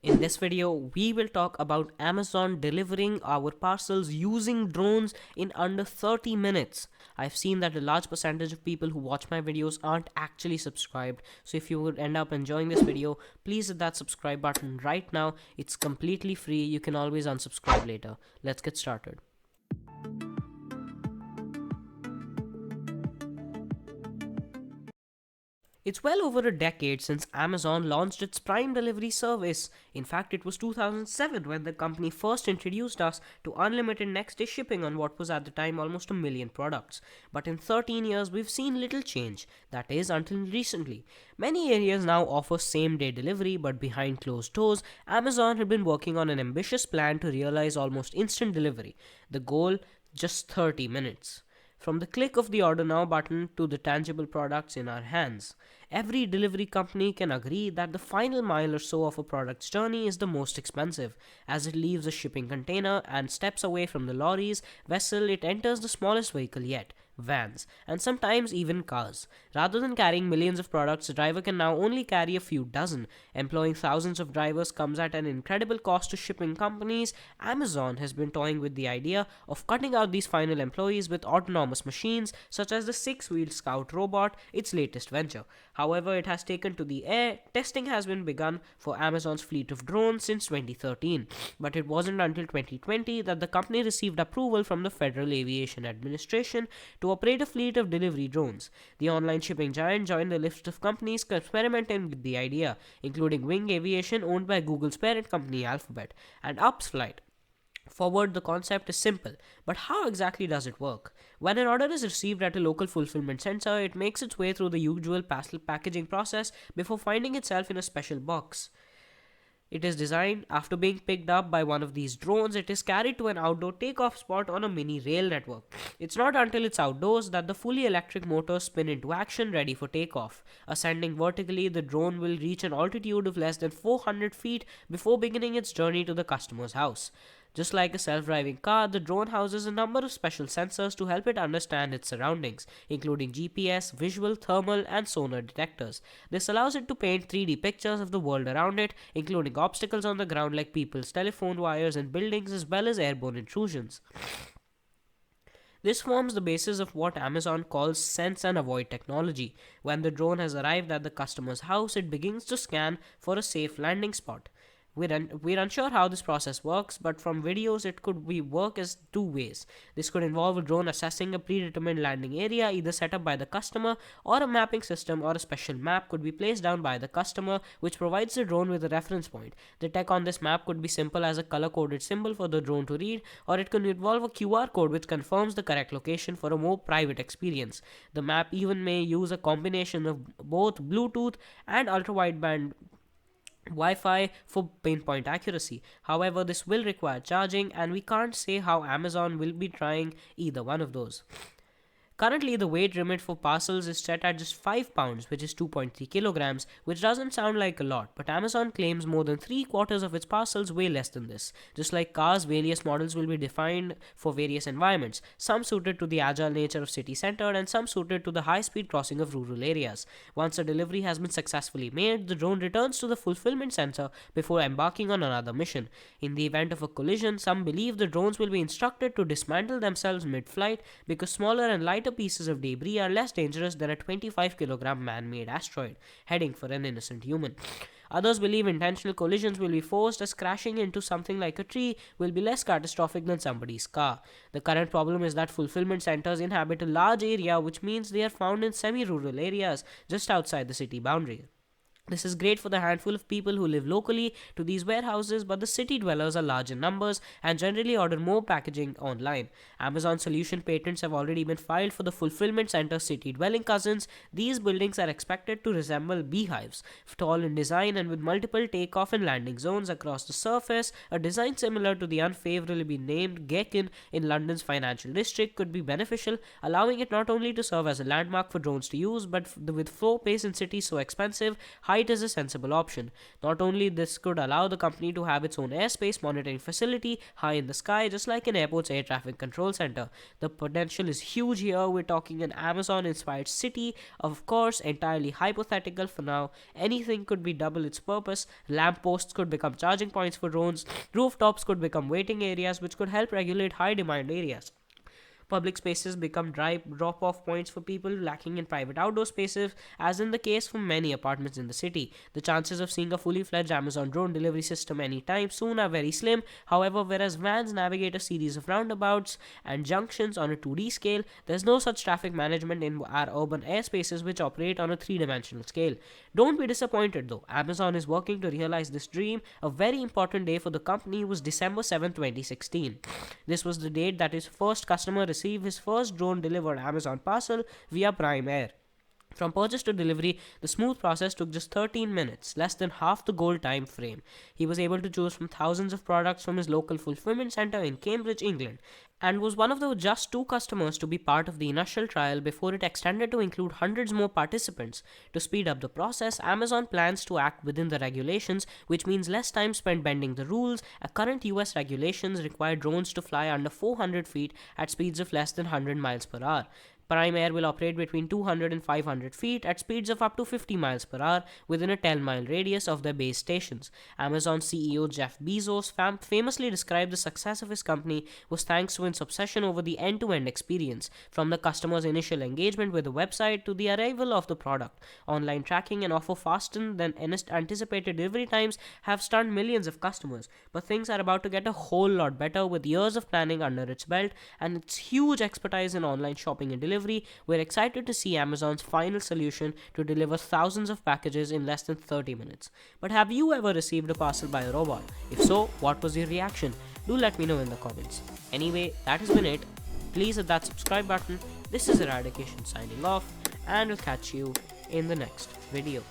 In this video, we will talk about Amazon delivering our parcels using drones in under 30 minutes. I've seen that a large percentage of people who watch my videos aren't actually subscribed. So if you would end up enjoying this video, please hit that subscribe button right now. It's completely free. You can always unsubscribe later. Let's get started. It's well over a decade since Amazon launched its Prime delivery service. In fact, it was 2007 when the company first introduced us to unlimited next day shipping on what was at the time almost a million products. But in 13 years, we've seen little change. That is, until recently. Many areas now offer same day delivery, but behind closed doors, Amazon had been working on an ambitious plan to realize almost instant delivery. The goal, just 30 minutes. From the click of the order now button to the tangible products in our hands. Every delivery company can agree that the final mile or so of a product's journey is the most expensive. As it leaves a shipping container and steps away from the lorry's vessel, it enters the smallest vehicle yet, vans, and sometimes even cars. Rather than carrying millions of products, a driver can now only carry a few dozen. Employing thousands of drivers comes at an incredible cost to shipping companies. Amazon has been toying with the idea of cutting out these final employees with autonomous machines, such as the six-wheeled Scout robot, its latest venture. However, it has taken to the air. Testing has been begun for Amazon's fleet of drones since 2013, but it wasn't until 2020 that the company received approval from the Federal Aviation Administration to operate a fleet of delivery drones. The online shipping giant joined the list of companies experimenting with the idea, including Wing Aviation, owned by Google's parent company Alphabet, and Upsflight. Forward, the concept is simple, but how exactly does it work? When an order is received at a local fulfillment center, it makes its way through the usual packaging process before finding itself in a special box. It is designed after being picked up by one of these drones. It is carried to an outdoor takeoff spot on a mini rail network. It's not until it's outdoors that the fully electric motors spin into action, ready for takeoff. Ascending vertically, the drone will reach an altitude of less than 400 feet before beginning its journey to the customer's house. Just like a self-driving car, the drone houses a number of special sensors to help it understand its surroundings, including GPS, visual, thermal, and sonar detectors. This allows it to paint 3D pictures of the world around it, including obstacles on the ground like people's telephone wires and buildings, as well as airborne intrusions. This forms the basis of what Amazon calls sense and avoid technology. When the drone has arrived at the customer's house, it begins to scan for a safe landing spot. We're unsure how this process works, but from videos it could work as two ways. This could involve a drone assessing a predetermined landing area, either set up by the customer, or a mapping system or a special map could be placed down by the customer, which provides the drone with a reference point. The tech on this map could be simple as a color-coded symbol for the drone to read, or it could involve a QR code which confirms the correct location for a more private experience. The map even may use a combination of both Bluetooth and ultra-wideband Wi-Fi for pinpoint accuracy. However, this will require charging, and we can't say how Amazon will be trying either one of those. Currently, the weight limit for parcels is set at just 5 pounds, which is 2.3 kilograms, which doesn't sound like a lot, but Amazon claims more than 3/4 of its parcels weigh less than this. Just like cars, various models will be defined for various environments, some suited to the agile nature of city center and some suited to the high-speed crossing of rural areas. Once a delivery has been successfully made, the drone returns to the fulfillment center before embarking on another mission. In the event of a collision, some believe the drones will be instructed to dismantle themselves mid-flight because smaller and lighter pieces of debris are less dangerous than a 25-kilogram man-made asteroid heading for an innocent human. Others believe intentional collisions will be forced, as crashing into something like a tree will be less catastrophic than somebody's car. The current problem is that fulfillment centers inhabit a large area, which means they are found in semi-rural areas just outside the city boundary. This is great for the handful of people who live locally to these warehouses, but the city dwellers are large in numbers and generally order more packaging online. Amazon solution patents have already been filed for the fulfillment center city dwelling cousins. These buildings are expected to resemble beehives, tall in design and with multiple takeoff and landing zones across the surface. A design similar to the unfavorably named Gherkin in London's financial district could be beneficial, allowing it not only to serve as a landmark for drones to use, but with floor space in cities so expensive, high flight is a sensible option. Not only this could allow the company to have its own airspace monitoring facility high in the sky, just like an airport's air traffic control center. The potential is huge here. We're talking an Amazon inspired city, of course, entirely hypothetical for now. Anything could be double its purpose. Lampposts could become charging points for drones, rooftops could become waiting areas, which could help regulate high demand areas. Public spaces become drop off points for people lacking in private outdoor spaces, as in the case for many apartments in the city. The chances of seeing a fully fledged Amazon drone delivery system anytime soon are very slim. However, whereas vans navigate a series of roundabouts and junctions on a 2D scale, there's no such traffic management in our urban airspaces which operate on a 3-dimensional scale. Don't be disappointed though. Amazon is working to realize this dream. A very important day for the company was December 7, 2016. This was the date that its first customer received his first drone delivered Amazon parcel via Prime Air. From purchase to delivery, the smooth process took just 13 minutes, less than half the goal time frame. He was able to choose from thousands of products from his local fulfillment center in Cambridge, England, and was one of the just 2 customers to be part of the initial trial before it extended to include hundreds more participants. To speed up the process, Amazon plans to act within the regulations, which means less time spent bending the rules. Current US regulations require drones to fly under 400 feet at speeds of less than 100 miles per hour. Prime Air will operate between 200 and 500 feet at speeds of up to 50 miles per hour within a 10-mile radius of their base stations. Amazon CEO Jeff Bezos famously described the success of his company was thanks to its obsession over the end-to-end experience, from the customer's initial engagement with the website to the arrival of the product. Online tracking and offer faster than anticipated delivery times have stunned millions of customers, but things are about to get a whole lot better with years of planning under its belt and its huge expertise in online shopping and delivery. We're excited to see Amazon's final solution to deliver thousands of packages in less than 30 minutes. But have you ever received a parcel by a robot? If so, what was your reaction? Do let me know in the comments. Anyway, that has been it. Please hit that subscribe button. This is Eradication signing off, and we'll catch you in the next video.